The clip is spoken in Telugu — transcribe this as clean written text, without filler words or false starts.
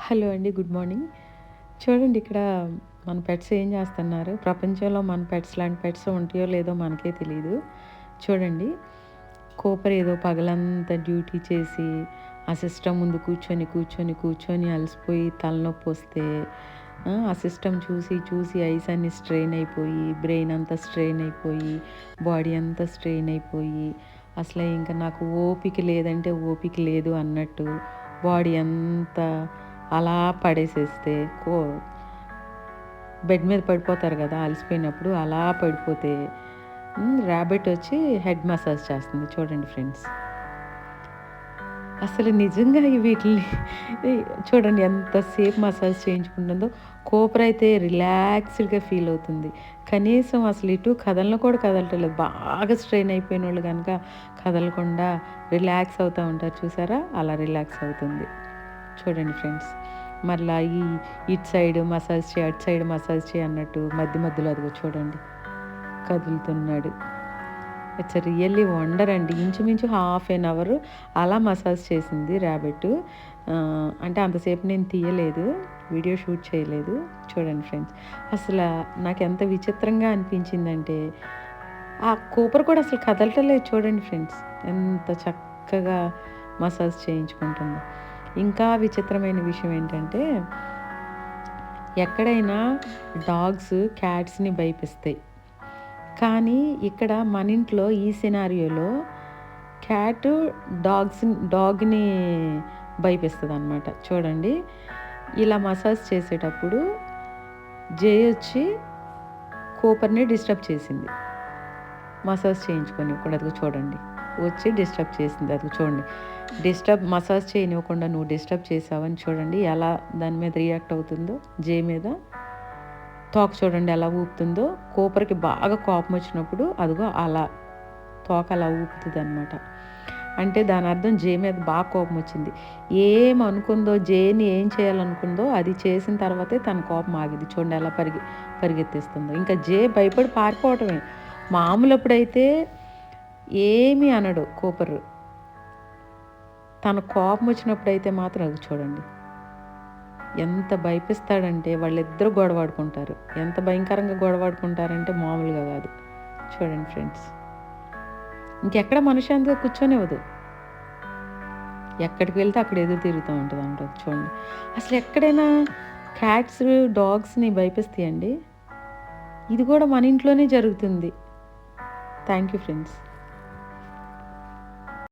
హలో అండి. Good morning. చూడండి ఇక్కడ మన పెట్స్ ఏం చేస్తున్నారు. ప్రపంచంలో మన పెట్స్ లాంటి పెట్స్ ఉంటాయో లేదో మనకే తెలీదు. చూడండి కూపర్ ఏదో పగలంతా డ్యూటీ చేసి ఆ సిస్టమ్ ముందు కూర్చొని అలసిపోయి తలనొప్పొస్తే ఆ సిస్టమ్ చూసి ఐస్ అన్నీ స్ట్రెయిన్ అయిపోయి, బ్రెయిన్ అంతా స్ట్రెయిన్ అయిపోయి, బాడీ అంతా స్ట్రెయిన్ అయిపోయి, అసలు ఇంక నాకు ఓపిక లేదంటే ఓపిక లేదు అన్నట్టు బాడీ అంతా అలా పడేసేస్తే బెడ్ మీద పడిపోతారు కదా అలసిపోయినప్పుడు, అలా పడిపోతే ర్యాబిట్ వచ్చి హెడ్ మసాజ్ చేస్తుంది. చూడండి ఫ్రెండ్స్, అసలు నిజంగా వీటిని చూడండి ఎంతసేపు మసాజ్ చేయించుకుంటుందో. కోపర్ అయితే రిలాక్స్డ్గా ఫీల్ అవుతుంది. కనీసం అసలు ఇటు కదలను కూడా కదలటలేదు. బాగా స్ట్రెయిన్ అయిపోయిన వాళ్ళు కనుక కదలకుండా రిలాక్స్ అవుతూ ఉంటారు చూసారా, అలా రిలాక్స్ అవుతుంది. చూడండి ఫ్రెండ్స్, మళ్ళీ ఇటు సైడ్ మసాజ్ చేయి, అటు సైడ్ మసాజ్ చేయి అన్నట్టు మధ్యలో అదిగో చూడండి కదులుతున్నాడు. ఇట్స్ రియల్లీ వండర్ అండి. ఇంచుమించు ½ an hour అలా మసాజ్ చేసింది ర్యాబిట్. అంటే అంతసేపు నేను తీయలేదు, వీడియో షూట్ చేయలేదు. చూడండి ఫ్రెండ్స్, అసలు నాకు ఎంత విచిత్రంగా అనిపించిందంటే ఆ కూపర్ కూడా అసలు కదలటలేదు. చూడండి ఫ్రెండ్స్, ఎంత చక్కగా మసాజ్ చేయించుకుంటుందో. ఇంకా విచిత్రమైన విషయం ఏంటంటే, ఎక్కడైనా డాగ్స్ క్యాట్స్ని భయపిస్తాయి, కానీ ఇక్కడ మన ఇంట్లో ఈ సినారియోలో క్యాట్ డాగ్ని భయపిస్తుంది అనమాట. చూడండి, ఇలా మసాజ్ చేసేటప్పుడు జే వచ్చి కూపర్ని డిస్టర్బ్ చేసింది. మసాజ్ చేయించుకొని కూడా అది చూడండి వచ్చి డిస్టర్బ్ చేసింది. అది చూడండి, మసాజ్ చేయనివ్వకుండా నువ్వు డిస్టర్బ్ చేసావని చూడండి ఎలా దాని మీద రియాక్ట్ అవుతుందో. జే మీద తోక చూడండి ఎలా ఊపుతుందో. కూపర్కి బాగా కోపం వచ్చినప్పుడు అదిగో అలా తోక అలా ఊపుతుంది అనమాట. అంటే దాని అర్థం జే మీద బాగా కోపం వచ్చింది. ఏమనుకుందో, జేని ఏం చేయాలనుకుందో అది చేసిన తర్వాతే తన కోపం ఆగింది. చూడండి ఎలా పరిగెత్తిస్తుందో. ఇంకా జే భయపడి పారిపోవటమే. మామూలు అప్పుడైతే ఏమీ అనడు కూపర్, తన కోపం వచ్చినప్పుడైతే మాత్రం అది చూడండి ఎంత భయపిస్తాడంటే. వాళ్ళిద్దరూ గొడవాడుకుంటారు. ఎంత భయంకరంగా గొడవాడుకుంటారంటే మామూలుగా కాదు. చూడండి ఫ్రెండ్స్, ఇంకెక్కడ మనశ్శాంతిగా కూర్చొనివ్వదు. ఎక్కడికి వెళ్తే అక్కడ ఎదురు తిరుగుతూ ఉంటుంది అంటారు. చూడండి, అసలు ఎక్కడైనా క్యాట్స్ డాగ్స్ని భయపిస్తాయండి. ఇది కూడా మన ఇంట్లోనే జరుగుతుంది. Thank you friends.